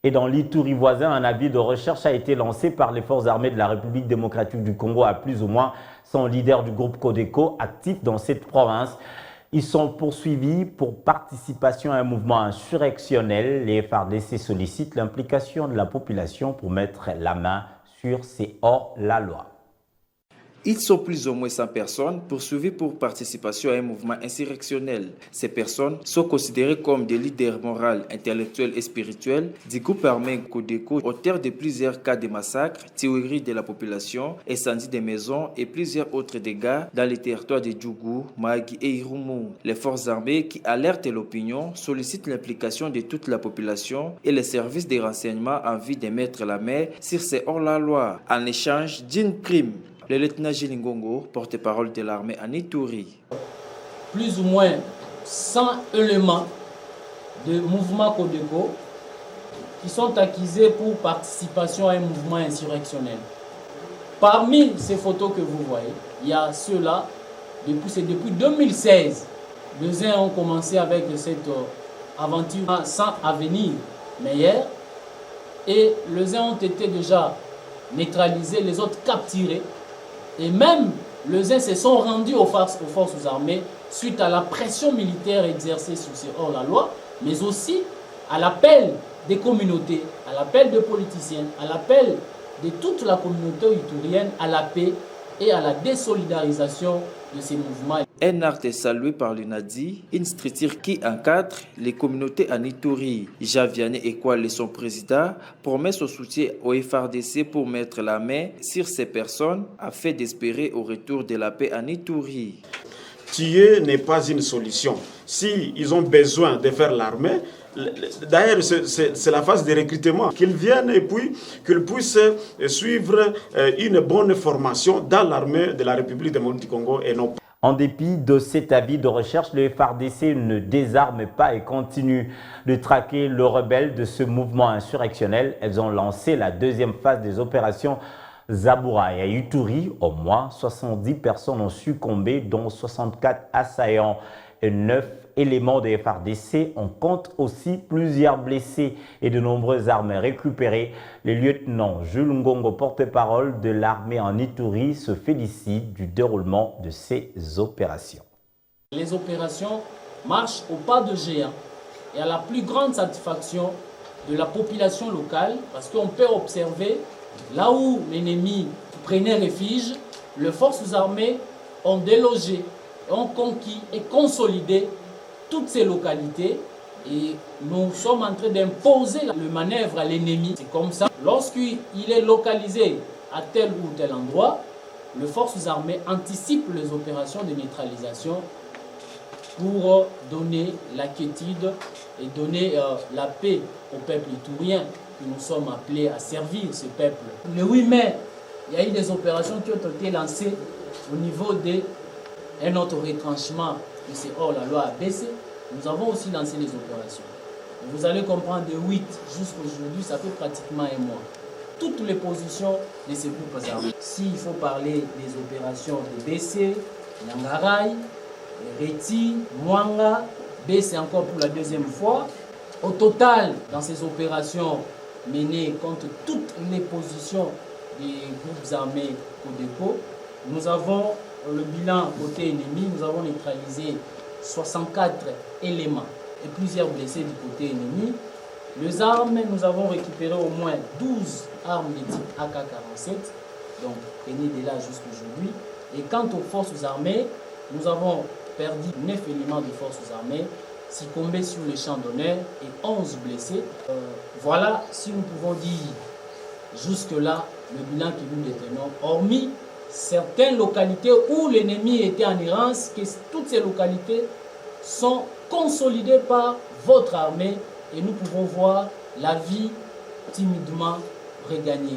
Et dans l'Ituri voisin, un avis de recherche a été lancé par les forces armées de la République démocratique du Congo à plus ou moins 100 leaders du groupe Codeco actifs dans cette province. Ils sont poursuivis pour participation à un mouvement insurrectionnel. Les FARDC sollicitent l'implication de la population pour mettre la main sur ces hors-la-loi. Ils sont plus ou moins 100 personnes poursuivies pour participation à un mouvement insurrectionnel. Ces personnes sont considérées comme des leaders moraux, intellectuels et spirituels du groupe armé Codeco, auteurs de plusieurs cas de massacres, tueries de la population, incendies des maisons et plusieurs autres dégâts dans les territoires de Djougou, Magui et Irumu. Les forces armées qui alertent l'opinion sollicitent l'implication de toute la population et les services de renseignement en vue de mettre la main sur ces hors-la-loi en échange d'une prime. Le lieutenant Gilles Ngongo, porte-parole de l'armée en Ituri. Plus ou moins 100 éléments de mouvement Codeco qui sont accusés pour participation à un mouvement insurrectionnel. Parmi ces photos que vous voyez, il y a ceux-là, depuis 2016. Les uns ont commencé avec cette aventure sans avenir meilleur et les uns ont été déjà neutralisés, les autres capturés. Et même les uns se sont rendus aux forces armées suite à la pression militaire exercée sur ces hors-la-loi, mais aussi à l'appel des communautés, à l'appel des politiciens, à l'appel de toute la communauté iturienne à la paix et à la désolidarisation de ces mouvements. Un acte salué par l'UNADI, une structure qui encadre les communautés en Ituri. Javiane Ekwale, son président, promet son soutien au FARDC pour mettre la main sur ces personnes afin d'espérer au retour de la paix en Ituri. Tuer n'est pas une solution. Si ils ont besoin de faire l'armée, d'ailleurs, c'est la phase de recrutement. Qu'ils viennent et puis qu'ils puissent suivre une bonne formation dans l'armée de la République démocratique du Congo et non pas. En dépit de cet avis de recherche, le FARDC ne désarme pas et continue de traquer le rebelle de ce mouvement insurrectionnel. Elles ont lancé la deuxième phase des opérations Zaboura et à Ituri. Au moins 70 personnes ont succombé, dont 64 assaillants et 9 éléments de FARDC. On compte aussi plusieurs blessés et de nombreuses armes récupérées. Le lieutenant Jules Ngongo, porte-parole de l'armée en Ituri, se félicite du déroulement de ces opérations. Les opérations marchent au pas de géant et à la plus grande satisfaction de la population locale parce qu'on peut observer là où l'ennemi prenait refuge, les forces armées ont délogé, ont conquis et consolidé toutes ces localités et nous sommes en train d'imposer le manœuvre à l'ennemi. C'est comme ça, lorsqu'il est localisé à tel ou tel endroit, les forces armées anticipent les opérations de neutralisation pour donner la quiétude et donner la paix au peuple iturien que nous sommes appelés à servir ce peuple. Le 8 mai, il y a eu des opérations qui ont été lancées au niveau d'un autre retranchement de ces hors-la-loi à baisser. Nous avons aussi lancé les opérations. Et vous allez comprendre, de 8 jusqu'à aujourd'hui, ça fait pratiquement un mois. Toutes les positions de ces groupes armés. S'il faut parler des opérations de BC, Nangarai, Reti, Mwanga, BC encore pour la deuxième fois. Au total, dans ces opérations menées contre toutes les positions des groupes armés Codeco, nous avons le bilan côté ennemi, nous avons neutralisé 64 éléments et plusieurs blessés du côté ennemi. Les armes, nous avons récupéré au moins 12 armes de type AK-47, donc prenez de là jusqu'aujourd'hui. Et quant aux forces armées, nous avons perdu 9 éléments de forces armées, succombés sur le champ d'honneur et 11 blessés. Voilà, si nous pouvons dire jusque-là le bilan que nous détenons, hormis certaines localités où l'ennemi était en errance, que toutes ces localités sont consolidées par votre armée et nous pouvons voir la vie timidement regagner.